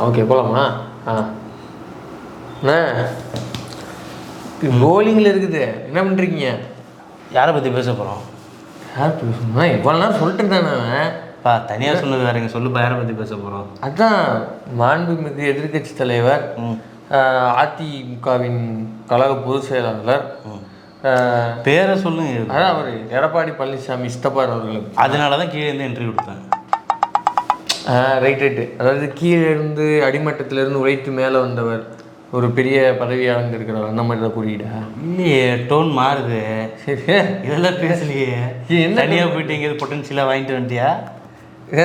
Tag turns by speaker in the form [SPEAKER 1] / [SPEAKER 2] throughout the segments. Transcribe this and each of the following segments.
[SPEAKER 1] Okay போகலாமா? ரோலிங்கில் இருக்குது. என்ன பண்ணுறீங்க?
[SPEAKER 2] யாரை பற்றி பேச போகிறோம்?
[SPEAKER 1] யார் பேசணுமா? இவ்வளோ நேரம் சொல்லிட்டு இருந்தானே
[SPEAKER 2] பா, தனியாக சொன்னது வேறங்க. சொல்லுப்பா, யாரை பற்றி பேச போகிறோம்?
[SPEAKER 1] அதுதான் மாண்புமிகு எதிர்கட்சி தலைவர், அதிமுகவின் கழக பொதுச் செயலாளர்,
[SPEAKER 2] பேரை சொல்லுங்க.
[SPEAKER 1] அதான் அவர் எடப்பாடி பழனிசாமி இஸ்தபார் அவர்களுக்கு.
[SPEAKER 2] அதனால தான் கீழே இருந்து இன்டர்வியூ கொடுத்தாங்க.
[SPEAKER 1] ரைட்டு. அதாவது கீழே இருந்து அடிமட்டத்திலேருந்து உழைத்து மேலே வந்தவர், ஒரு பெரிய பதவி அடைஞ்சிருக்கிறவர், அந்த மாதிரி தான் குறியீடா?
[SPEAKER 2] இல்லையே, டோன் மாறுது. சரி, இதெல்லாம் பேசலையே. என்ன தனியாக போயிட்டு எங்கேயாவது பொட்டன்ஷியலாக வாங்கிட்டு வந்துட்டியா?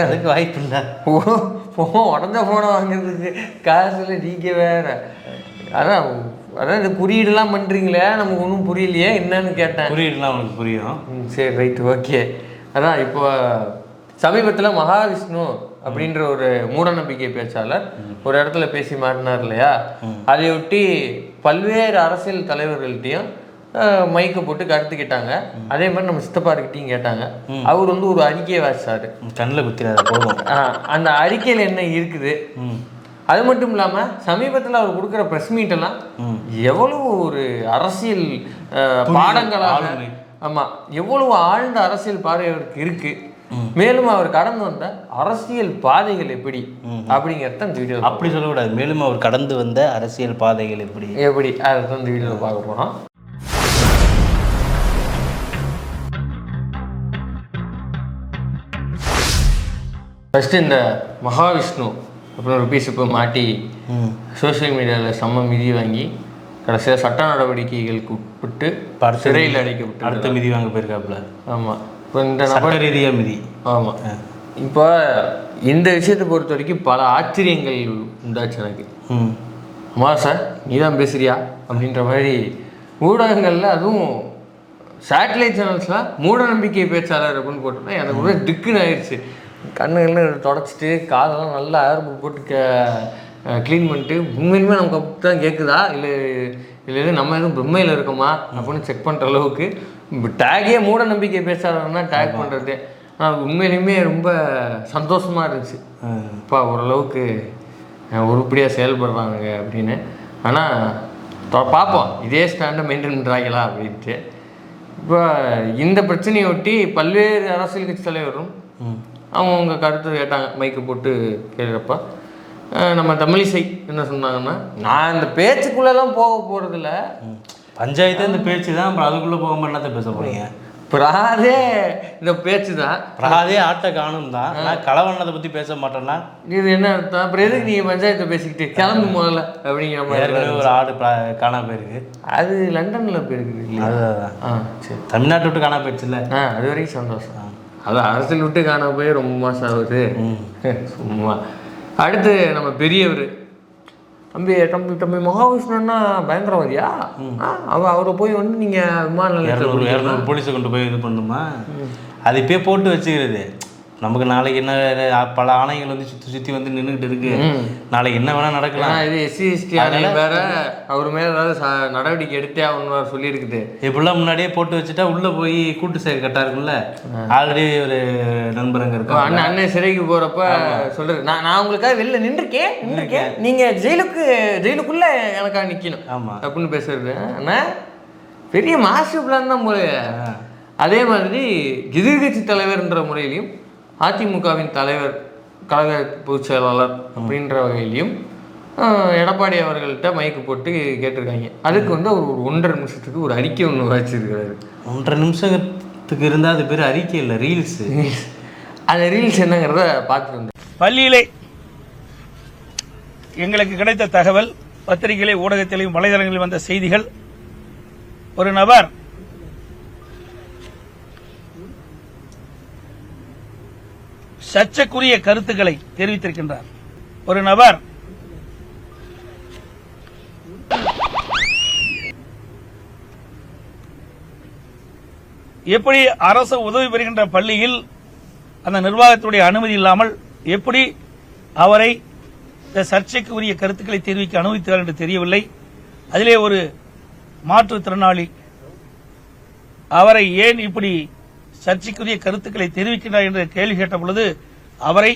[SPEAKER 2] அதுக்கு வாய்ப்பு இல்லை.
[SPEAKER 1] உடஞ்ச ஃபோனை வாங்குறதுக்கு காசுல நீங்கள் வேற. அதான் இந்த குறியீடுலாம் பண்ணுறீங்களே, நமக்கு ஒன்றும் புரியலையே, என்னன்னு கேட்டேன்.
[SPEAKER 2] குறியீடுலாம் உனக்கு புரியும்.
[SPEAKER 1] சரி, ரைட்டு, ஓகே. அதான் இப்போ சமீபத்தில் மகாவிஷ்ணு அப்படின்ற ஒரு மூடநம்பிக்கை பேச்சாளர் ஒரு இடத்துல பேசி மாறினார் இல்லையா? அதையொட்டி பல்வேறு அரசியல் தலைவர்கள்ட்டையும் மைக்கை போட்டு கருத்து கேட்டாங்க. அதே மாதிரி நம்ம சித்தப்பாருக்கிட்டையும் கேட்டாங்க. அவர் வந்து ஒரு அறிக்கையை வாசிச்சாரு.
[SPEAKER 2] கண்ணில் குத்திராத போதும்.
[SPEAKER 1] அந்த அறிக்கையில் என்ன இருக்குது, அது மட்டும் இல்லாமல் சமீபத்தில் அவர் கொடுக்குற ப்ரெஸ் மீட்டெல்லாம் எவ்வளவு ஒரு அரசியல் பாடங்களாக, ஆமாம், எவ்வளவு ஆழ்ந்த அரசியல் பார்வை அவருக்கு இருக்கு, மேலும் அவர் கடந்து வந்த அரசியல் பாதைகள் எப்படி அப்படிங்கிறத இந்த வீடியோ.
[SPEAKER 2] அப்படி சொல்லக்கூடாது, மேலும் அவர் கடந்து வந்த அரசியல் பாதைகள் எப்படி
[SPEAKER 1] அதை தான் இந்த வீடியோவில் பார்க்க போகிறோம். ஃபஸ்ட்டு இந்த மகாவிஷ்ணு அப்படின்னு ஒரு பீஸ் இப்போ மாட்டி சோசியல் மீடியாவில் செம்ம மிதி வாங்கி கடைசியாக சட்ட நடவடிக்கைகளுக்கு உட்பட்டு சிறையில் அடைக்கப்பட்டு
[SPEAKER 2] அடுத்த மிதி வாங்க போயிருக்காப்புல.
[SPEAKER 1] ஆமாம், இப்போ இந்த நபர்
[SPEAKER 2] ரீதியாக மிதி.
[SPEAKER 1] ஆமாம். இப்போ இந்த விஷயத்தை பொறுத்த வரைக்கும் பல ஆச்சரியங்கள் உண்டாச்சு எனக்கு. அம்மா சார், நீ தான் பேசுறியா அப்படின்ற மாதிரி ஊடகங்களில், அதுவும் சேட்டலைட் சேனல்ஸ்லாம் மூட நம்பிக்கை பேச்சாளர் அப்படின்னு போட்டோம்னா எனக்கு கூட டிக்குன்னு ஆயிடுச்சு. கண்ணுகள்லாம் தொடச்சிட்டு காதெல்லாம் நல்லா ஏர்போர்ட் போட்டு க்ளீன் பண்ணிட்டு, உண்மையிலுமே நமக்கு அப்படி தான் கேட்குதா இல்லை நம்ம எதுவும் பிரம்மையில் இருக்கோமா அப்படின்னு செக் பண்ணுற அளவுக்கு டேகே மூட நம்பிக்கை பேச்சாளர்னா டேக் பண்ணுறது. ஆனால் உண்மையிலுமே ரொம்ப சந்தோஷமாக இருந்துச்சு. இப்போ ஓரளவுக்கு உருப்படியாக செயல்படுறாங்க அப்படின்னு. ஆனால் பார்ப்போம் இதே ஸ்டாண்டை மெயின்டைன் பண்ணுறாங்களா அப்படின்ட்டு. இப்போ இந்த பிரச்சனையொட்டி பல்வேறு அரசியல் கட்சி தலைவரும் அவங்கவுங்க கருத்து கேட்டாங்க மைக்கு போட்டு கேட்குறப்ப. நம்ம தமிழிசை என்ன சொன்னாங்கன்னா, நான் இந்த பேச்சுக்குள்ளெல்லாம் போக போகிறதில்ல,
[SPEAKER 2] பஞ்சாயத்து இந்த பேச்சு தான், அப்புறம் அதுக்குள்ளே போகாமல் என்னத்தை பேச போகிறீங்க?
[SPEAKER 1] பிராதே இந்த பேச்சு தான்,
[SPEAKER 2] பிராதே ஆட்டை காணும் தான். நான் களவண்ணதை பற்றி பேச மாட்டேன்னா இது
[SPEAKER 1] என்ன அர்த்தம்? அப்புறம் எதுக்கு நீங்கள் பஞ்சாயத்தை பேசிக்கிட்டு கிளம்பு முதல்ல அப்படிங்கிற மாதிரி.
[SPEAKER 2] ஒரு ஆடு காணா போயிருக்கு, அது
[SPEAKER 1] லண்டனில் போயிருக்குது இல்லையா?
[SPEAKER 2] அதுதான். சரி, தமிழ்நாட்டை விட்டு காணா போயிடுச்சுல்ல,
[SPEAKER 1] அது வரைக்கும் சந்தோஷம். அது அரசியல் விட்டு காண போய் ரொம்ப மாதம் ஆகுது சும்மா. அடுத்து நம்ம பெரியவர் தம்பி மகாவிஷ்ணுன்னா பயங்கரவாதியா? அவரை போய் வந்து நீங்கள் விமான நிலையத்தில்
[SPEAKER 2] போலீஸை கொண்டு போய் இது பண்ணுமா? அது இப்போயே போட்டு வச்சுக்கிறது. நமக்கு நாளைக்கு என்ன, பல ஆணைகள் வந்து சுற்றி வந்து நின்றுக்கிட்டு இருக்கு, நாளைக்கு என்ன வேணால் நடக்கலாம்.
[SPEAKER 1] இது எஸ்சி எஸ்டி வேற, அவர் மேலே ஏதாவது நடவடிக்கை எடுத்தே ஆகணும் சொல்லியிருக்குது.
[SPEAKER 2] இப்படிலாம் முன்னாடியே போட்டு வச்சுட்டா உள்ளே போய் கூட்டு சேவை கரெக்டாக இருக்கும்ல. ஆல்ரெடி ஒரு நண்பர் அங்கே இருக்கும்,
[SPEAKER 1] அண்ணன் சிறைக்கு போகிறப்ப சொல்கிறது, நான் உங்களுக்காக வெளில நின்றுருக்கேன், நீங்கள் ஜெயிலுக்குள்ளே எனக்காக நிற்கணும்
[SPEAKER 2] ஆமாம்
[SPEAKER 1] அப்படின்னு பேசுறது. ஆனால் பெரிய மாஸ்டர் பிளான் தான் போல. அதே மாதிரி எதிர்கட்சி தலைவர்ன்ற முறையிலையும் அதிமுகவின் தலைவர், கழக பொதுச் செயலாளர் அப்படின்ற வகையிலையும் எடப்பாடி அவர்கள்ட்ட மைக்கு போட்டு கேட்டிருக்காங்க. அதுக்கு வந்து அவர் ஒரு 1.5 நிமிஷத்துக்கு ஒரு அறிக்கை ஒன்று வச்சிருக்கிறாரு.
[SPEAKER 2] 1.5 நிமிஷத்துக்கு இருந்தால் அது பேர் அறிக்கை இல்லை, ரீல்ஸு.
[SPEAKER 1] அந்த ரீல்ஸ் என்னங்கிறத பார்த்துட்டு வந்தேன்.
[SPEAKER 3] பள்ளியிலே எங்களுக்கு கிடைத்த தகவல், பத்திரிகையிலே, ஊடகத்திலேயும் வலைதளங்களில் வந்த செய்திகள், ஒரு நபர் சர்ச்சைக்குரிய கருத்துக்களை தெரிவித்திருக்கின்றார். ஒரு நபர் எப்படி அரசு உதவி பெறுகின்ற பள்ளியில் அந்த நிர்வாகத்துடைய அனுமதி இல்லாமல் எப்படி அவரை இந்த சர்ச்சைக்கு உரிய கருத்துக்களை தெரிவிக்க அனுமதித்தார் என்று தெரியவில்லை. அதிலே ஒரு மாற்றுத்திறனாளி அவரை ஏன் இப்படி சர்ச்சைக்குரிய கருத்துக்களை தெரிவிக்கிறார் என்று கேள்வி கேட்ட பொழுது அவரை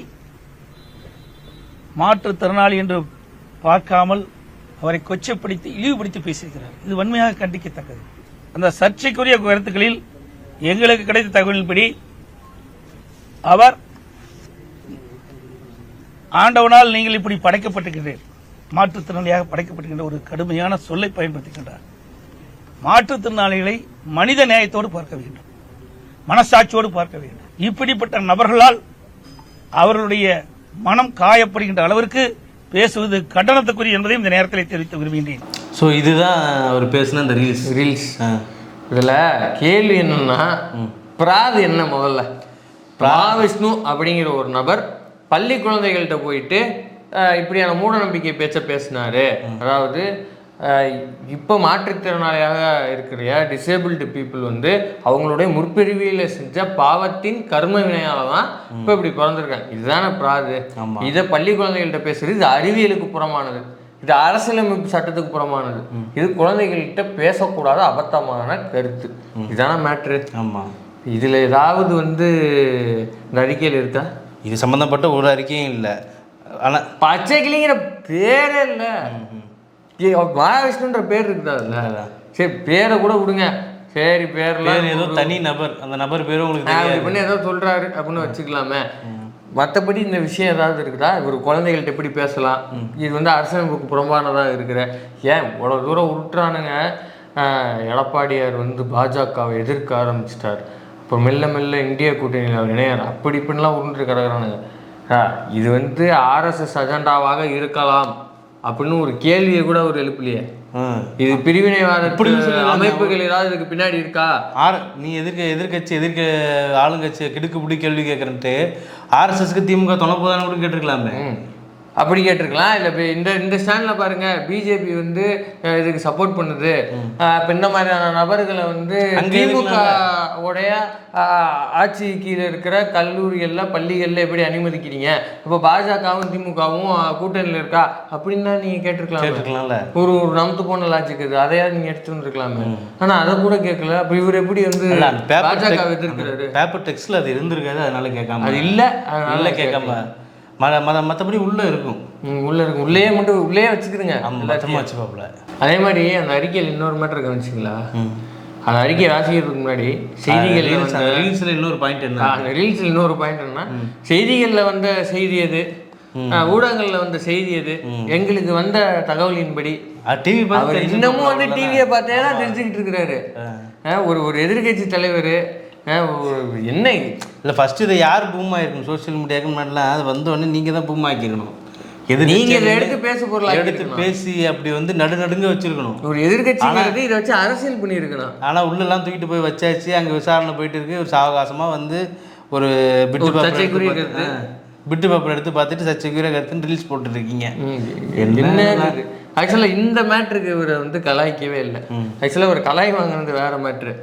[SPEAKER 3] மாற்றுத்திறனாளி என்று பார்க்காமல் அவரை கொச்சப்படுத்தி இழிவுபடுத்தி பேசியிருக்கிறார். இது வன்மையாக கண்டிக்கத்தக்கது. அந்த சர்ச்சைக்குரிய கருத்துக்களில் எங்களுக்கு கிடைத்த தகவலின்படி அவர் ஆண்டவனால் நீங்கள் இப்படி படைக்கப்பட்டிருக்கின்றீர், மாற்றுத்திறனாளியாக படைக்கப்பட்டிருக்கின்ற ஒரு கடுமையான சொல்லை பயன்படுத்துகின்றார். மாற்றுத்திறனாளிகளை மனித நேயத்தோடு பார்க்க வேண்டும், மனசாட்சியோடு பார்க்க வேண்டும். இப்படிப்பட்ட நபர்களால் அவர்களுடைய மனம் காயப்படுகின்ற அளவிற்கு பேசுவது கண்டனத்துக்குரிய என்பதையும் இந்த நேரத்தில் தெரிவித்து விரும்புகின்றேன்.
[SPEAKER 2] ஸோ இதுதான் அவர் பேசின அந்த ரீல்ஸ்.
[SPEAKER 1] இதில் கேள்வி என்னன்னா, பிராது என்ன முதல்ல விஷ்ணு அப்படிங்கிற ஒரு நபர் பள்ளி குழந்தைகள்கிட்ட போயிட்டு இப்படியான மூட நம்பிக்கை பேசினாரு. அதாவது இப்போ மாற்றுத்திறனாளியாக இருக்கிற டிசேபிள்டு பீப்புள் வந்து அவங்களுடைய முற்பிரிவியில் செஞ்ச பாவத்தின் கர்ம வினையால தான் இப்போ இப்படி பிறந்திருக்காங்க. இதுதானே பிராது. இதை பள்ளி குழந்தைகள்கிட்ட பேசுறது இது அறிவியலுக்கு புறமானது, இது அரசியலமைப்பு சட்டத்துக்கு புறமானது, இது குழந்தைகள்கிட்ட பேசக்கூடாத அபத்தமான கருத்து. இதுதானே மேட்ரு.
[SPEAKER 2] ஆமாம்.
[SPEAKER 1] இதில் ஏதாவது வந்து இந்த அறிக்கையில் இருக்கா?
[SPEAKER 2] இது சம்மந்தப்பட்ட ஒரு அறிக்கையும் இல்லை. ஆனால்
[SPEAKER 1] பச்சை கிளிங்கிற பேரே இல்லை, மகாவிஷ்ணுன்ற பேர் இருக்குதா அதில்? சரி பேரை கூட விடுங்க, சரி பேர்லாம்
[SPEAKER 2] ஏதோ தனி நபர், அந்த நபர் பேரும் உங்களுக்கு
[SPEAKER 1] பண்ணி ஏதோ சொல்கிறாரு அப்படின்னு வச்சுக்கலாமே. மற்றபடி இந்த விஷயம் ஏதாவது இருக்குதா? ஒரு குழந்தைகள்கிட்ட எப்படி பேசலாம், இது வந்து அரசியலமைப்புக்கு புறம்பானதாக இருக்கிற ஏன் இவ்வளோ தூரம் உருட்டுறானுங்க. எடப்பாடியார் வந்து பாஜகவை எதிர்க்க ஆரம்பிச்சிட்டார், இப்போ மெல்ல மெல்ல இந்திய கூட்டணியில் அவர் இணையார், அப்படி இப்படின்லாம் உருண்டு கிடக்குறானுங்க. இது வந்து ஆர்எஸ்எஸ் அஜெண்டாவாக இருக்கலாம் அப்படின்னு ஒரு கேள்வியை கூட அவர் எழுப்பலையே. இது பிரிவினைவாத அமைப்புகள் ஏதாவது இதுக்கு பின்னாடி இருக்கா?
[SPEAKER 2] நீ எதிர்க்க ஆளுங்கட்சி கிடுக்குப்பிடி கேள்வி கேட்குறன்ட்டு ஆர்எஸ்எஸ்க்கு திமுக தொலைப்போதானு கூட கேட்டிருக்கலாமே.
[SPEAKER 1] அப்படி கேட்டிருக்கலாம். இல்லை இந்த இந்த ஸ்டாண்டில் பாருங்கள், பிஜேபி வந்து இதுக்கு சப்போர்ட் பண்ணுது. இப்போ இந்த மாதிரியான நபர்களை வந்து திமுக உடைய ஆட்சி கீழே இருக்கிற கல்லூரிகளில் பள்ளிகளில் எப்படி அனுமதிக்கிறீங்க, இப்போ பாஜகவும் திமுகவும் கூட்டணியில் இருக்கா அப்படின்னா நீங்கள் கேட்டிருக்கலாம்ல. ஒரு நமத்து போன லாஜிக் இது, அதையாவது நீங்கள் எடுத்துட்டு வந்துருக்கலாமே. ஆனால் அதை கூட கேட்கல. அப்போ இவர் எப்படி வந்து பாஜக எதிர்க்கிறாரு?
[SPEAKER 2] பேப்பர் டெக்ஸ்ட்ல அது இருந்திருக்காது, அதனால கேட்காம.
[SPEAKER 1] அது இல்லை,
[SPEAKER 2] அதனால கேட்காம மற்றபடி உள்ளே இருக்கும்.
[SPEAKER 1] உள்ளே மட்டும் உள்ளே வச்சுக்கிறீங்க,
[SPEAKER 2] எல்லாத்தையும் வச்சுப்பாப்புல.
[SPEAKER 1] அதே மாதிரி அந்த அறிக்கையில் இன்னொரு மேட்டர் கவனிச்சிங்களா? அந்த அறிக்கை வாசிக்கிறதுக்கு முன்னாடி செய்திகள்
[SPEAKER 2] ரீல்ஸில் இன்னொரு பாயிண்ட் என்ன,
[SPEAKER 1] அந்த ரீல்ஸில் இன்னொரு பாயிண்ட் என்னன்னா, செய்திகளில் வந்த செய்தி எது, ஊடகங்களில் வந்த செய்தி எது, எங்களுக்கு வந்த தகவலின்படி
[SPEAKER 2] டிவி
[SPEAKER 1] இன்னமும் வந்து டிவியை பார்த்தே தான் தெரிஞ்சுக்கிட்டு இருக்கிறாரு. ஒரு எதிர்கட்சி தலைவர் என்ன
[SPEAKER 2] இல்லை ஃபர்ஸ்ட் இதை யார் பூமா இருக்கணும்? சோசியல் மீடியாவுக்கு முன்னாடிலாம் அது வந்தோடனே நீங்கள் தான் பூமா ஆக்கிக்கணும்.
[SPEAKER 1] நீங்கள் எடுத்து பேச பொருளாக
[SPEAKER 2] எடுத்து பேசி அப்படி வந்து நடுநடுங்க வச்சிருக்கணும்.
[SPEAKER 1] ஒரு எதிர்கட்சி இதை வச்சு அரசியல் பண்ணியிருக்கணும்.
[SPEAKER 2] ஆனால் உள்ளெல்லாம் தூக்கிட்டு போய் வச்சாச்சு, அங்கே விசாரணை போயிட்டு இருக்கு. ஒரு சாவகாசமாக வந்து ஒரு பிட்டு பேப்பர் எடுத்து பார்த்துட்டு சர்ச்சைக்குரிய கருத்துன்னு ரீல்ஸ் போட்டுருக்கீங்க.
[SPEAKER 1] என்ன ஆக்சுவலாக இந்த மேட்ருக்கு இவரை வந்து கலாய்க்கவே இல்லை. ஆக்சுவலாக ஒரு கலாய் வாங்கினது வேற மேட்ரு.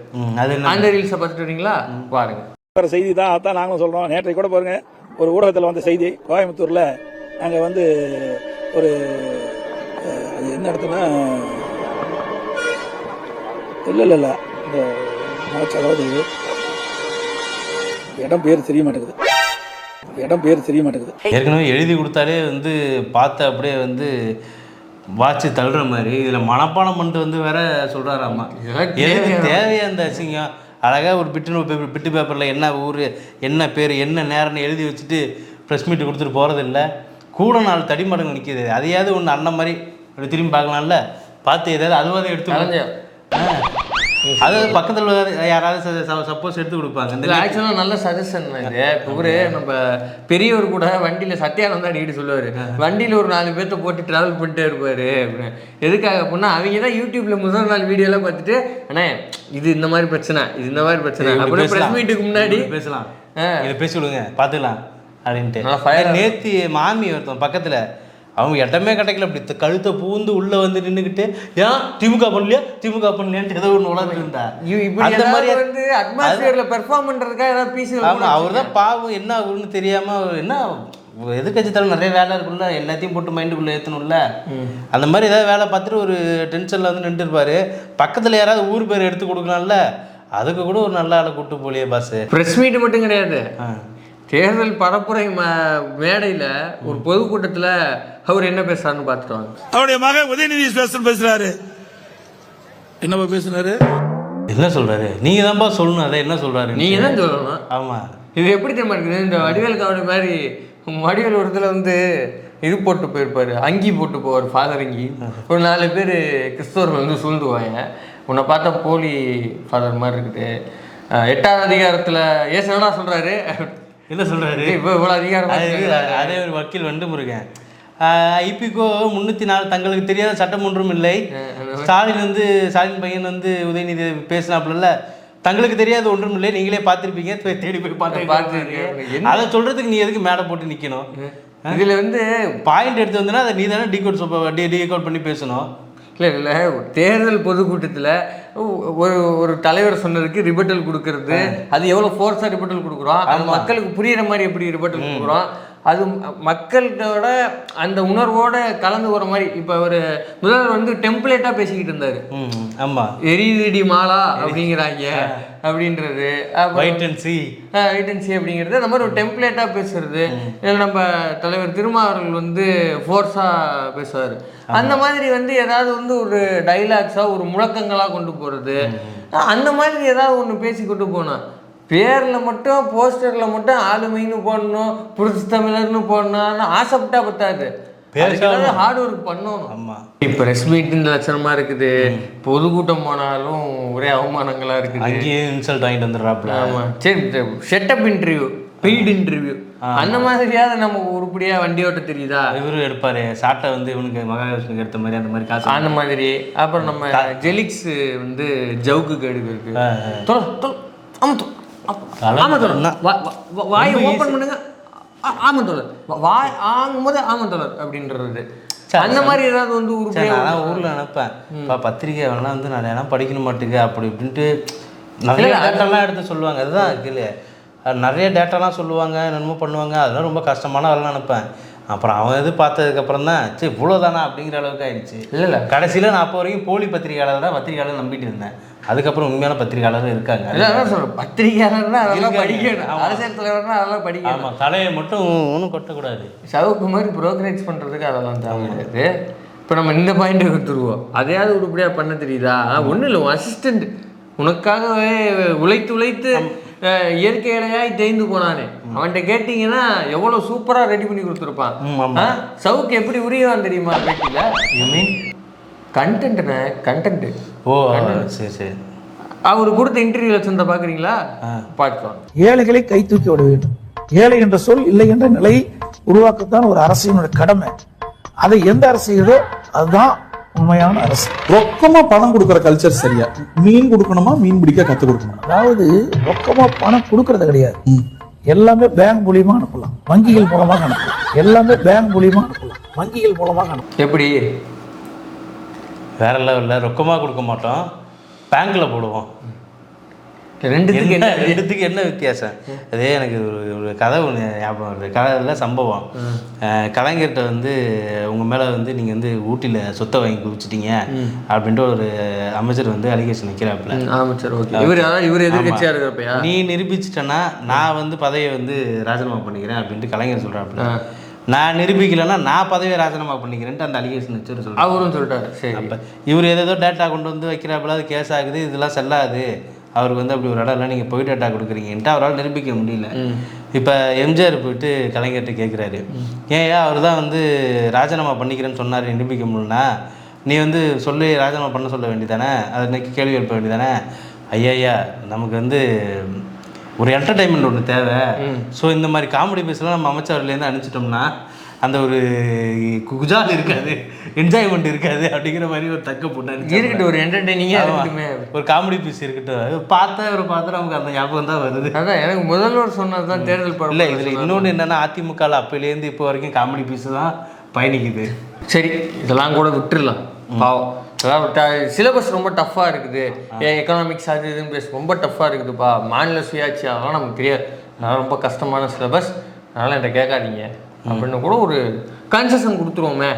[SPEAKER 1] அது அந்த ரீல்ஸை பார்த்துட்டு வரீங்களா பாருங்க.
[SPEAKER 3] வேற செய்தி தான், அதான் நாங்களும் சொல்கிறோம். நேற்றைக்கு கூட பாருங்க, ஒரு ஊடகத்தில் வந்த செய்தி, கோயம்புத்தூரில் அங்கே வந்து ஒரு அது என்ன இடத்துல இல்லை இந்த அதாவது இடம் பேர் தெரிய மாட்டேங்குது.
[SPEAKER 2] ஏற்கனவே எழுதி கொடுத்தாலே வந்து பார்த்து அப்படியே வந்து வாட்சி தள்ளுற மாதிரி இதில் மனப்பாடம் பண்ணிட்டு வந்து வேற சொல்கிறாராம்மா. எதுக்கு தேவையா அந்த அசிங்கம்? அழகாக ஒரு பிட்டு பேப்பரில் என்ன ஊர், என்ன பேர், என்ன நேரம்னு எழுதி வச்சுட்டு ப்ரெஸ் மீட்டு கொடுத்துட்டு போகிறதில்ல. கூட 4 தடிமடங்கு நிற்கிது. அதையாவது ஒன்று அண்ணன் மாதிரி அப்படி திரும்பி பார்க்கலாம்ல. பார்த்து ஏதாவது அதுவாக எடுத்து அது பக்கத்தில் யாராவது சப்போஸ் எடுத்து கொடுப்பாங்க.
[SPEAKER 1] இந்த ஆக்சுவலாக நல்ல சஜஷன் இது. இப்போ நம்ம பெரியவர் கூட வண்டியில் சத்தியானந்தா அடிக்கடி சொல்லுவார், வண்டியில் ஒரு 4 பேர்த்த போட்டு ட்ராவல் பண்ணிட்டே இருப்பார் அப்படின்னு. எதுக்காக அப்படின்னா அவங்க தான் யூடியூப்பில் முதல் நாள் வீடியோலாம் பார்த்துட்டு அண்ணே இது இந்த மாதிரி பிரச்சனை, இது இந்த மாதிரி பிரச்சனை அப்படின்னு ப்ரெஸ் மீட்டுக்கு முன்னாடி
[SPEAKER 2] பேசலாம், இதை பேசி விடுங்க பார்த்துக்கலாம் அப்படின்ட்டு. நேற்று மாமி ஒருத்தன் பக்கத்தில் அவங்க இடமே கிடைக்கல, அப்படி கழுத்தை பூந்து உள்ள வந்து நின்றுக்கிட்டு ஏன் திமுக பண்ணலையான்ட்டு ஏதோ ஒன்று உலகிருந்தா.
[SPEAKER 1] அந்த மாதிரி வந்து அட்மாஸ்பியர்ல பெர்ஃபார்ம் பண்றதுக்காக ஏதாவது பீஸ்.
[SPEAKER 2] ஆமாம், அவர் தான் பாவம் என்ன ஆகுன்னு தெரியாம என்ன எதிர்கட்சி தலைவர் நிறைய வேலை இருக்குல்ல, எல்லாத்தையும் போட்டு மைண்டுக்குள்ளே ஏற்றணும்ல. அந்த மாதிரி ஏதாவது வேலை பார்த்துட்டு ஒரு டென்ஷனில் வந்து நின்று இருப்பாரு. பக்கத்தில் யாராவது ஊர் பேர் எடுத்து கொடுக்கலாம்ல, அதுக்கு கூட ஒரு நல்ல ஆளை கூப்பிட்டு போலியே பாஸ்.
[SPEAKER 1] ப்ரெஸ் மீட் மட்டும் கிடையாது, தேர்தல் பரப்புரை மேடையில் ஒரு பொதுக்கூட்டத்தில் அவர் என்ன பேசுறாருன்னு பார்த்துட்டு வாங்க.
[SPEAKER 4] அவருடைய மகன் உதயநிதி பேசுறாரு. என்னப்பா பேசுறாரு?
[SPEAKER 2] என்ன சொல்றாரு? நீங்க தான்ப்பா சொல்லணும். அதை என்ன சொல்றாரு?
[SPEAKER 1] நீங்க தான் சொல்லணும்.
[SPEAKER 2] ஆமா,
[SPEAKER 1] இது எப்படி தெரியுமா இருக்குது? இந்த வடிவேல் காவடி மாதிரி வடிவேல் ஒரு இடத்துல வந்து இது போட்டு போயிருப்பாரு, அங்கி போட்டு போவார், ஃபாதர் அங்கி. ஒரு 4 பேர் கிறிஸ்தவர்கள் வந்து சூழ்ந்துவாங்க. உன்னை பார்த்தா போலி ஃபாதர் மாதிரி இருக்குது. 8ஆவது அதிகாரத்தில் ஏசு என்ன சொல்றாரு?
[SPEAKER 2] என்ன சொல்றாரு?
[SPEAKER 1] இப்போ இவ்வளோ அதிகாரம்.
[SPEAKER 2] அதே ஒரு வக்கீல் வந்து முருகன் ஐபிகோ 304 தங்களுக்கு தெரியாத சட்டம் ஒன்றும் இல்லை. ஸ்டாலின் பையன் வந்து உதயநிதி பேசினாப்புல தங்களுக்கு தெரியாத ஒன்றும் இல்லை, நீங்களே பார்த்துருப்பீங்க, தேடி போய் பார்த்து அதை சொல்றதுக்கு நீ எதுக்கு மேலே போட்டு நிற்கணும்?
[SPEAKER 1] இதில் வந்து
[SPEAKER 2] பாயிண்ட் எடுத்து வந்தோன்னா அதை நீ தானே டீகோட் பண்ணி பேசணும்.
[SPEAKER 1] இல்லை தேர்தல் பொதுக்கூட்டத்தில் ஒரு தலைவர் சொன்னதுக்கு ரிபட்டல் கொடுக்கறது, அது எவ்வளோ ஃபோர்ஸாக ரிபட்டல் கொடுக்குறோம், அது மக்களுக்கு புரியிற மாதிரி எப்படி ரிபட்டல் கொடுக்குறோம், அது மக்களோட அந்த உணர்வோட கலந்து வர மாதிரி. இப்போ ஒரு முதல்வர் வந்து டெம்ப்ளேட்டாக பேசிக்கிட்டு இருந்தார்.
[SPEAKER 2] ஆமாம்,
[SPEAKER 1] எரிதிடி மாலா அப்படிங்கிறாங்க அப்படின்றது,
[SPEAKER 2] வெயிட் அண்ட் சி
[SPEAKER 1] அப்படிங்கிறது அந்த மாதிரி ஒரு டெம்ப்ளேட்டாக பேசுறது. நம்ம தலைவர் திருமாவர்கள் வந்து ஃபோர்ஸாக பேசுவார். அந்த மாதிரி வந்து ஏதாவது வந்து ஒரு டைலாக்ஸாக ஒரு முழக்கங்களாக கொண்டு போகிறது, அந்த மாதிரி ஏதாவது ஒன்று பேசி கொண்டு போனோம். பேரில் மட்டும் போஸ்டரில் மட்டும் ஆளுமைன்னு போடணும், புரட்சி தமிழர்னு போடணும்னு ஆசைப்பட்டா பத்தாது, ஹார்ட் ஒர்க் பண்ணணும்.
[SPEAKER 2] ஆமாம்,
[SPEAKER 1] இப்போ ப்ரெஸ் மீட் இந்த லட்சணமாக இருக்குது, பொதுக்கூட்டம் போனாலும் ஒரே அவமானங்களாக இருக்குது,
[SPEAKER 2] அங்கேயே இன்சல்ட் வாங்கிட்டு வந்துடுறாப்புல.
[SPEAKER 1] ஆமாம், சரி செட்டப் இன்டர்வியூ, பெய்டு இன்டர்வியூ, அந்த மாதிரியாவது நம்ம உருப்படியாக வண்டி ஓட்ட தெரியுதா?
[SPEAKER 2] இவரு எடுப்பாரு சாட்டை வந்து இவனுக்கு மகாவிஷ்ணுக்கு எடுத்த மாதிரி அந்த மாதிரி காசு
[SPEAKER 1] அந்த மாதிரி. அப்புறம் நம்ம ஜெலிக்ஸ் வந்து ஜவுக்கு எடுக்கு வாயை ஓப்பன் பண்ணுங்க, ஆமாம் தோழர், வாய் ஆகும்போது ஆமாம் தோழர் அப்படின்றது. அந்த மாதிரி ஏதாவது வந்து
[SPEAKER 2] நான் ஊரில் நினைப்பேன், இப்போ பத்திரிக்கை வேணா வந்து நான் ஏன்னா படிக்கணும் மாட்டேங்க அப்படி இப்படின்ட்டு நிறைய டேட்டாலாம் எடுத்து சொல்லுவாங்க. அதுதான் இல்லை, நிறைய டேட்டாலாம் சொல்லுவாங்க, என்னமோ பண்ணுவாங்க, அதெல்லாம் ரொம்ப கஷ்டமான வேலைலாம் நினைப்பேன். அப்புறம் அவன் இது பார்த்ததுக்கப்புறம் தான் சரி இவ்வளோதானா அப்படிங்கிற அளவுக்கு ஆயிடுச்சு.
[SPEAKER 1] இல்லை
[SPEAKER 2] கடைசியில் நான் அப்போ வரைக்கும் போலி பத்திரிகையாளர் நம்பிட்டு இருந்தேன். அதுக்கப்புறம் உண்மையான பத்திரிகையாளரும் இருக்காங்க.
[SPEAKER 1] சொல்கிறேன், பத்திரிகையாளர்னா அதெல்லாம் படிக்கணும், அரசியல் தலைவர்னா அதெல்லாம் படிக்கணும்.
[SPEAKER 2] ஆமாம், தலையை மட்டும் ஒன்றும் கொட்டக்கூடாது.
[SPEAKER 1] சவுக்கு மாதிரி ப்ரோக்கரேஜ் பண்ணுறதுக்கு அதெல்லாம் தேவை கிடையாது. இப்போ நம்ம இந்த பாயிண்ட்டை கொடுத்துருவோம், அதையாவது உருப்படியாக பண்ண தெரியுதா? ஒன்றும் இல்லை, உன் அசிஸ்டண்ட் உனக்காகவே உழைத்து இயற்கையிலையாய் தேய்ந்து போனானே, அவன்கிட்ட கேட்டீங்கன்னா எவ்வளோ சூப்பராக ரெடி பண்ணி கொடுத்துருப்பான். சவுக்கு எப்படி உரியவான் தெரியுமா பேட்டியில்? கண்டென்ட்.
[SPEAKER 2] ஓ சரி சரி.
[SPEAKER 1] அவர் கொடுத்த இன்டர்வியூ வச்சிருந்தா பார்க்குறீங்களா? பார்க்கலாம்.
[SPEAKER 5] ஏழைகளை கை தூக்கி விட வேண்டும். ஏழை என்ற சொல் இல்லை என்ற நிலை உருவாக்கத்தான் ஒரு அரசினுடைய கடமை. அதை எந்த அரசு செய்யுதோ அதுதான் உண்மையான அரசு.
[SPEAKER 6] ரொக்கமா பணம் கொடுக்கற கல்ச்சர் சரியா? மீன் கொடுக்கணுமா, மீன் பிடிக்க கத்து கொடுக்கணுமா?
[SPEAKER 5] அதாவது ரொக்கமா பணம் கொடுக்கறது கிடையாது, எல்லாமே பேங்க் மூலியமா அனுப்பலாம், வங்கிகள் மூலமாக அனுப்பலாம். எல்லாமே பேங்க் மூலியமா அனுப்பலாம், வங்கிகள் மூலமாக அனுப்பலாம்.
[SPEAKER 1] எப்படி?
[SPEAKER 2] வேற லெவலில் ரொக்கமாக கொடுக்க மாட்டோம், பேங்க்கில் போடுவோம். ரெண்டுத்துக்கு என்ன வித்தியாசம்? அதே எனக்கு ஒரு கதை ஒன்று ஞாபகம் வருது. கதையில் சம்பவம், கலைஞர்கிட்ட வந்து உங்கள் மேலே வந்து நீங்கள் வந்து ஊட்டியில் சொத்தை வாங்கி குவிச்சிட்டீங்க அப்படின்ட்டு ஒரு அமைச்சர் வந்து அலிகேஷன் வைக்கிறாப்புல.
[SPEAKER 1] அமைச்சர் இவர் எதிர்கட்சியாக இருக்கிறப்பயா
[SPEAKER 2] நீ நிரூபிச்சிட்டேன்னா நான் வந்து பதவியை வந்து ராஜினாமா பண்ணிக்கிறேன் அப்படின்ட்டு கலைஞர் சொல்கிறாப்புல. நான் நிரூபிக்கலைன்னா நான் பதவியை ராஜினாமா பண்ணிக்கிறேன்ட்டு அந்த அலிகேஷன் வச்சு சொல்கிறேன்.
[SPEAKER 1] அவரும் சொல்லிட்டாரு. சரி,
[SPEAKER 2] அப்போ இவர் ஏதோ டேட்டா கொண்டு வந்து வைக்கிறாப்புல, அது கேஸ் ஆகுது, இதெல்லாம் செல்லாது, அவருக்கு வந்து அப்படி ஒரு இடம் இல்லை, நீங்கள் போய் டேட்டா கொடுக்குறீங்கன்ட்டு அவரால் நிரூபிக்க முடியல. இப்போ எம்ஜிஆர் போயிட்டு கலைஞர்கிட்ட கேட்குறாரு, ஏன் அவர் தான் வந்து ராஜினாமா பண்ணிக்கிறேன்னு சொன்னார், நிரூபிக்க முடியலன்னா நீ வந்து சொல்லி ராஜினாமா பண்ண சொல்ல வேண்டியதானே, அதை இன்னைக்கு கேள்வி எழுப்ப வேண்டியதானே. ஐயா நமக்கு வந்து ஒரு என்டர்டைன்மெண்ட் ஒன்று தேவை. ஸோ இந்த மாதிரி காமெடி பீஸ்லாம் நம்ம அமைச்சர்லேருந்து அனுப்பிச்சிட்டோம்னா அந்த ஒரு குஜால் இருக்காது, என்ஜாய்மெண்ட் இருக்காது அப்படிங்கிற மாதிரி ஒரு தக்க போட்டு
[SPEAKER 1] இருக்கட்டும், ஒரு என்டர்டெய்னிங்காக இருக்கட்டுமே,
[SPEAKER 2] ஒரு காமெடி பீஸ் இருக்கட்டும். பார்த்தா நமக்கு அந்த ஞாபகம் தான் வருது.
[SPEAKER 1] அதான் எனக்கு முதல்வர் சொன்னது தான் தேர்தல் படம்.
[SPEAKER 2] இல்லை, இதில் இன்னொன்று என்னென்னா அதிமுகவில் அப்போலேருந்து இப்போ வரைக்கும் காமெடி பீஸு தான் பயணிக்குது.
[SPEAKER 1] சரி, இதெல்லாம் கூட விட்டுடலாம், பாவம். அதாவது சிலபஸ் ரொம்ப டஃப்பாக இருக்குது, எக்கனாமிக்ஸ் அது இதுன்னு பேச ரொம்ப டஃப்பாக இருக்குதுப்பா, மாநில சுயாட்சி அதெல்லாம் நமக்கு தெரியாது, அதெல்லாம் ரொம்ப கஷ்டமான சிலபஸ், அதனால் என்கிட்ட கேட்காதீங்க அப்படின்னு கூட ஒரு கன்செஷன் கொடுத்துருவோமே.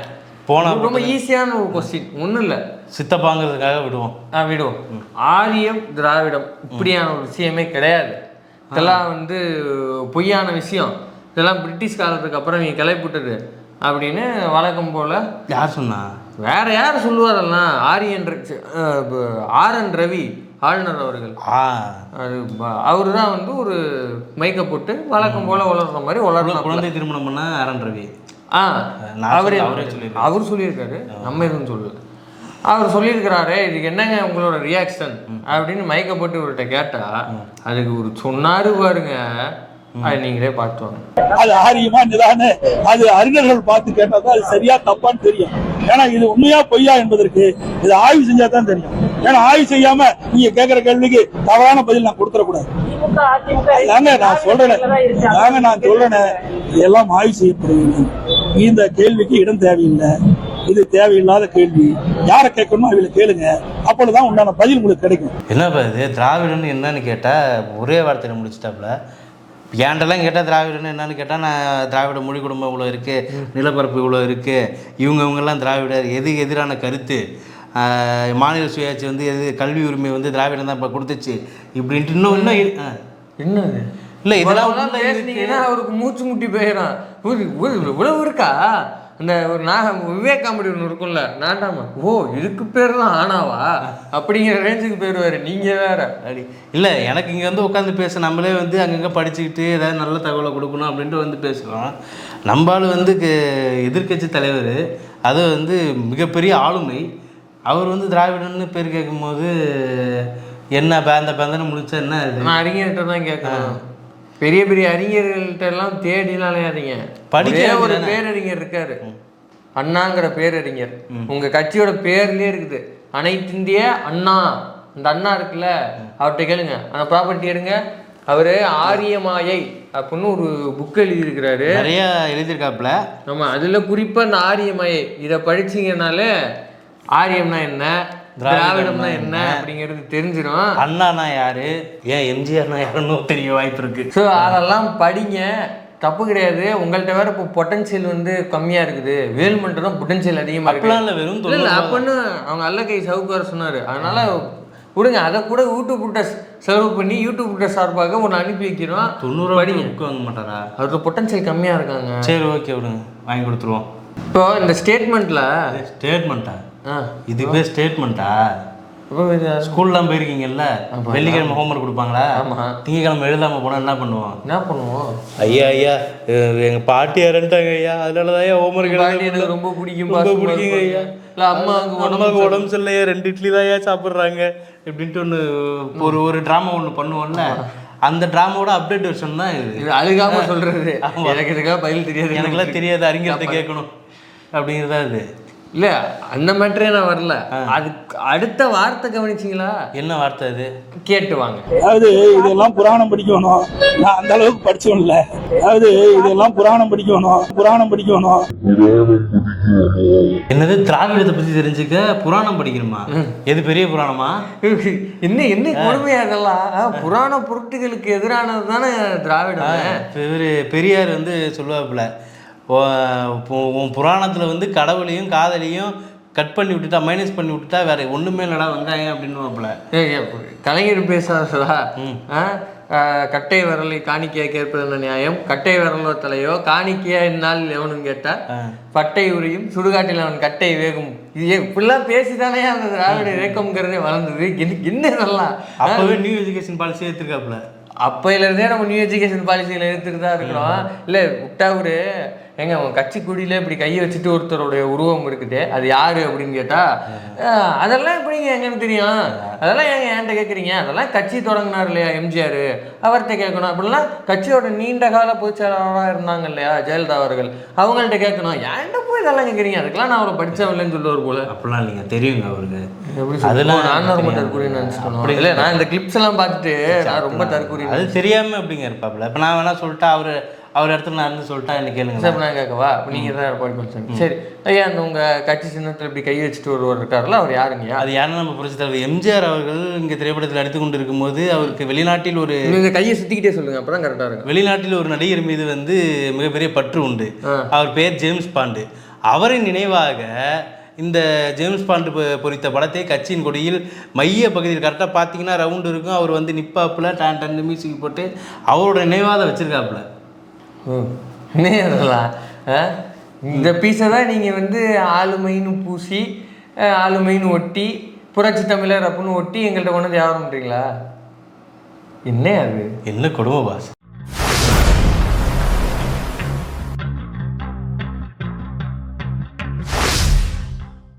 [SPEAKER 2] போனால்
[SPEAKER 1] ரொம்ப ஈஸியான ஒரு கொஸ்டின், ஒன்றும் இல்லை,
[SPEAKER 2] சித்தப்பாங்கிறதுக்காக விடுவோம்.
[SPEAKER 1] ஆரியம் திராவிடம் இப்படியான ஒரு விஷயமே கிடையாது. இதெல்லாம் வந்து பொய்யான விஷயம், இதெல்லாம் பிரிட்டிஷ் காலத்துக்கு அப்புறம் நீங்க கிளப்பிவிட்டது அப்படின்னு வழக்கம் போல.
[SPEAKER 2] யார் சொன்னா?
[SPEAKER 1] வேற யார் சொல்லுவாரெல்லாம்? ஆர்.என். ரவி ஆளுநர் அவர்கள். அது அவரு தான் வந்து ஒரு மைக்க போட்டு வழக்கம் போல வளர்ற மாதிரி வளரலாம்.
[SPEAKER 2] குழந்தை திருமணம் பண்ண ஆர்.என். ரவி
[SPEAKER 1] அவர் சொல்லியிருக்காரு, நம்ம எதுவும் சொல்லல. அவர் சொல்லியிருக்கிறாரு, இதுக்கு என்னங்க உங்களோட ரியாக்ஷன் அப்படின்னு மைக்க போட்டு இவர்கிட்ட கேட்டா அதுக்கு ஒரு சொன்னாரு பாருங்க, அது நீங்களே பார்த்துவாங்க.
[SPEAKER 4] அது ஆரியமா நிதான அது அறிஞர்கள் பார்த்து கேட்டாதான் அது சரியா தப்பான்னு தெரியும். ஏன்னா இது உண்மையா பொய்யா என்பதற்கு இது ஆய்வு செஞ்சா தான் தெரியும். ஏன்னா ஆய்வு செய்யாம நீங்க கேட்கிற கேள்விக்கு தவறான பதில் நான் கொடுத்துடக்கூடாது. நான் சொல்றேன் இதெல்லாம் ஆய்வு செய்யப்படுகிறது. இந்த கேள்விக்கு இடம் தேவையில்லை, இது தேவையில்லாத கேள்வி. யாரை கேட்கணும் அவங்களை கேளுங்க, அப்பொழுதுதான் உண்டான பதில் உங்களுக்கு கிடைக்கும்.
[SPEAKER 2] என்னப்பா இது திராவிடன்னு என்னன்னு கேட்டா ஒரே வார்த்தையில முடிச்சிட்டாப்புல. ஏன்டெல்லாம் கேட்டால் திராவிடன்னு என்னன்னு கேட்டால், நான் திராவிட மொழி குடும்பம் இவ்வளோ இருக்குது, நிலப்பரப்பு இவ்வளோ இருக்குது, இவங்கெல்லாம் திராவிடர், எதிரான கருத்து, மாநில சுயாட்சி வந்து கல்வி உரிமை வந்து திராவிடம் தான் இப்போ கொடுத்துச்சு இப்படின்ட்டு இன்னும்
[SPEAKER 1] என்னது இல்லை இதெல்லாம் பேசுனீங்கன்னா அவருக்கு மூச்சு முட்டி போயிடும். இவ்வளவு இருக்கா? அந்த ஒரு விவேகாம்படி ஒன்று இருக்கும்ல, நாட்டாமா, ஓ இதுக்கு பேர் தான் ஆனாவா அப்படிங்கிற ரேஞ்சுக்கு போயிடுவாரு. நீங்கள் வேற
[SPEAKER 2] அப்படி இல்லை. எனக்கு இங்கே வந்து உட்காந்து பேச நம்மளே வந்து அங்கங்கே படிச்சுக்கிட்டு ஏதாவது நல்ல தகவலை கொடுக்கணும் அப்படின்ட்டு வந்து பேசுகிறோம். நம்மளால் வந்து எதிர்கட்சி தலைவர், அது வந்து மிகப்பெரிய ஆளுமை, அவர் வந்து திராவிடன்னு பேர் கேட்கும்போது என்ன பேந்தன்னு முடிச்சா என்ன?
[SPEAKER 1] நான் அறிஞர்கிட்ட தான் கேட்கணும். பெரிய பெரிய அறிஞர்கள்ட்ட எல்லாம் தேடிலாம் அலையாதீங்க. படிக்க ஒரு பேரறிஞர் இருக்காரு, அண்ணாங்கிற பேரறிஞர். உங்க கட்சியோட பேர்லயே இருக்குது, அனைத்து இந்திய அண்ணா. அந்த அண்ணா இருக்குல்ல, அவர்கிட்ட கேளுங்க. அந்த ப்ராப்பர்ட்டி எடுங்க. அவரு ஆரியமாயை அப்படின்னு ஒரு புக் எழுதியிருக்கிறாரு,
[SPEAKER 2] நிறைய எழுதியிருக்காப்புல.
[SPEAKER 1] ஆமா, அதுல குறிப்பா அந்த ஆரியமாயை இதை படிச்சீங்கன்னாலே ஆரியம்னா என்ன, திராவிடம்னா என்ன அப்படிங்கிறது தெரிஞ்சிடும்.
[SPEAKER 2] அண்ணானா யாரு, ஏன் எம்ஜிஆர்னா யாருன்னு தெரிய வாய்ப்பு இருக்கு.
[SPEAKER 1] ஸோ அதெல்லாம் படிங்க, தப்பு கிடையாது. உங்கள்கிட்ட வேற இப்போ பொட்டன்ஷியல் வந்து கம்மியா இருக்குது, வேலுமன்ட்டு தான் பொட்டன்ஷியல் அதிகமாக இருக்கு.
[SPEAKER 2] வெறும்
[SPEAKER 1] இல்லை அப்படின்னு அவங்க அல்லக்கை சவுக்கார் சொன்னார். அதனால விடுங்க, அதை கூட யூடியூப் செலவு பண்ணி யூடியூப் சார்பாக ஒன்று அனுப்பி வைக்கிறோம்.
[SPEAKER 2] 90 படிங்க, புக் வாங்க மாட்டாரா?
[SPEAKER 1] அவருக்கு பொட்டன்ஷியல் கம்மியாக இருக்காங்க.
[SPEAKER 2] சரி ஓகே விடுங்க, வாங்கி கொடுத்துருவோம்.
[SPEAKER 1] இப்போ இந்த ஸ்டேட்மெண்ட்ல இது
[SPEAKER 2] பேர் ஸ்டேட்மெண்ட்டா? ஸ்கூல்லாம் போயிருக்கீங்கல்ல, வெள்ளிக்கிழமை ஹோம்ஒர்க் கொடுப்பாங்களா? திங்கக்கிழமை எழுதாம போனா என்ன பண்ணுவோம்? ஐயா எங்க பாட்டி இறந்துட்டாங்க ஐயா, அதனாலதான் ஹோம்ஒர்க்
[SPEAKER 1] எனக்கு ரொம்ப பிடிக்குங்க
[SPEAKER 2] ஐயா. இல்லை அம்மாவுக்கு உடம்பு சரியில்லையா, 2 இட்லி தான் ஐயா சாப்பிட்றாங்க இப்படின்ட்டு ஒரு ட்ராமா ஒன்று பண்ணுவோம்ல, அந்த ட்ராமாவோட அப்டேட் வெர்ஷன் தான் இது.
[SPEAKER 1] அழுகாம சொல்றது. எனக்கு இதுக்காக பதில் தெரியாது,
[SPEAKER 2] எனக்குலாம் தெரியாது, அறிஞர்கிட்ட கேட்கணும் அப்படிங்கிறதா இது.
[SPEAKER 1] இல்லை அந்த மேட்டரே நான் வரல. அதுக்கு அடுத்த வார்த்தை கவனிச்சிங்களா?
[SPEAKER 2] என்ன வார்த்தை அது? கேட்டு வாங்க.
[SPEAKER 4] அதாவது இதெல்லாம் புராணம் படிக்கணும், நான் அந்த அளவுக்கு படிச்சோம் இல்லை. அதாவது இதெல்லாம் புராணம் படிக்கணும்.
[SPEAKER 2] என்னது திராவிடத்தை பத்தி தெரிஞ்சுக்க புராணம் படிக்கணுமா? எது பெரிய புராணமா?
[SPEAKER 1] என்ன கொடுமையா இதெல்லாம்? புராண பொருட்களுக்கு எதிரானது தானே திராவிடம்.
[SPEAKER 2] பெரியார் வந்து சொல்லுவாப்புல, உன் புராணத்தில் வந்து கடவுளையும் காதலையும் கட் பண்ணி விட்டுட்டா, மைனஸ் பண்ணி விட்டுட்டா வேற ஒன்றுமே இல்லடா வெங்காயம் அப்படின்னு.
[SPEAKER 1] கலைஞர் பேசாதா? கட்டை விரலை காணிக்கையா கேட்பது நியாயம், கட்டை விரலோ தலையோ காணிக்கையா என்னால் எவனும் கேட்டா பட்டை உரியும் சுடுகாட்டில் அவன் கட்டை வேகும். இது இப்படிலாம் பேசிதானே அந்த திராவிட இயக்கம்ங்கிறதே வளர்ந்தது. என்ன இதெல்லாம்?
[SPEAKER 2] அப்பவே நியூ எஜுகேஷன் பாலிசி எடுத்துருக்காப்புல.
[SPEAKER 1] அப்பையிலேருந்தே நம்ம நியூ எஜுகேஷன் பாலிசியில் எடுத்துட்டு தான் இருக்கிறோம். இல்லை விட்டா ஒரு ஏங்க அவங்க கட்சி கொடியில இப்படி கையை வச்சுட்டு ஒருத்தருடைய உருவம் இருக்குது, அது யாரு அப்படின்னு கேட்டா அதெல்லாம் எப்படிங்க எங்கன்னு தெரியும், அதெல்லாம் ஏங்க என்கிட்ட கேட்குறீங்க, அதெல்லாம் கட்சி தொடங்கினார் இல்லையா எம்ஜிஆர், அவர்கிட்ட கேட்கணும். அப்படிலாம் கட்சியோட நீண்ட கால பொதுச்செயலாளராக இருந்தாங்க இல்லையா ஜெயலலிதா அவர்கள், அவங்கள்ட்ட கேட்கணும். ஏன்ட்ட போய் இதெல்லாம் கேட்குறீங்க, அதுக்கெல்லாம் நான் அவரை படித்தவன்லன்னு சொல்லுவார் போல.
[SPEAKER 2] அப்படிலாம் இல்லைங்க, தெரியுங்க அவருக்கு.
[SPEAKER 1] அதெல்லாம் நான் ரொம்ப தற்கூறின்னு நினச்சிக்கணும். இல்லை நான் இந்த கிளிப்ஸ் எல்லாம் பார்த்துட்டு நான் ரொம்ப தற்கூறி,
[SPEAKER 2] அது தெரியாமல் எப்படிங்க இருப்பாப்புல. இப்போ நான் வேணா சொல்லிட்டா அவர் இடத்துல நான் இருந்து சொல்லிட்டா என்ன கேளுங்க.
[SPEAKER 1] சார் நான் கேட்கவா? இப்போ நீங்கள் தான் எடப்பாடி பழனிசாமி. சரி ஐயா, அந்த உங்கள் கட்சி சின்னத்தில் இப்படி கை வச்சுட்டு ஒருவர் இருக்காருல்ல, அவர் யாருங்கய்யா?
[SPEAKER 2] அது யாருன்னு நம்ம புரிச்சு தலைவர் எம்ஜிஆர் அவர்கள் இங்கே திரைப்படத்தில் எடுத்து கொண்டு இருக்கும்போது அவருக்கு வெளிநாட்டில் ஒரு
[SPEAKER 1] நீங்கள் கையை சுற்றிக்கிட்டே சொல்லுங்கள், அப்போ தான் கரெக்டாக இருக்கும்.
[SPEAKER 2] வெளிநாட்டில் ஒரு நடிகர் மீது வந்து மிகப்பெரிய பற்று உண்டு. அவர் பேர் ஜேம்ஸ் பாண்டு. அவரின் நினைவாக இந்த ஜேம்ஸ் பாண்டு பொறித்த படத்தை கட்சியின் கொடியில் மைய பகுதியில் கரெக்டாக பார்த்தீங்கன்னா ரவுண்டு இருக்கும். அவர் வந்து நிப்பாப்புல டன் மியூசிக் போட்டு அவரோட நினைவாக வச்சுருக்காப்புல.
[SPEAKER 1] என்ன அதெல்லாம் இந்த பீஸை தான் நீங்கள் வந்து ஆளுமைன்னு பூசி ஆளுமைன்னு ஒட்டி புரட்சி தமிழர் அப்படின்னு ஒட்டி எங்கள்கிட்ட கொண்டு வந்து வியாபாரம் பண்ணுறீங்களா? என்ன அது?
[SPEAKER 2] என்ன கொடுமை பாஸ்.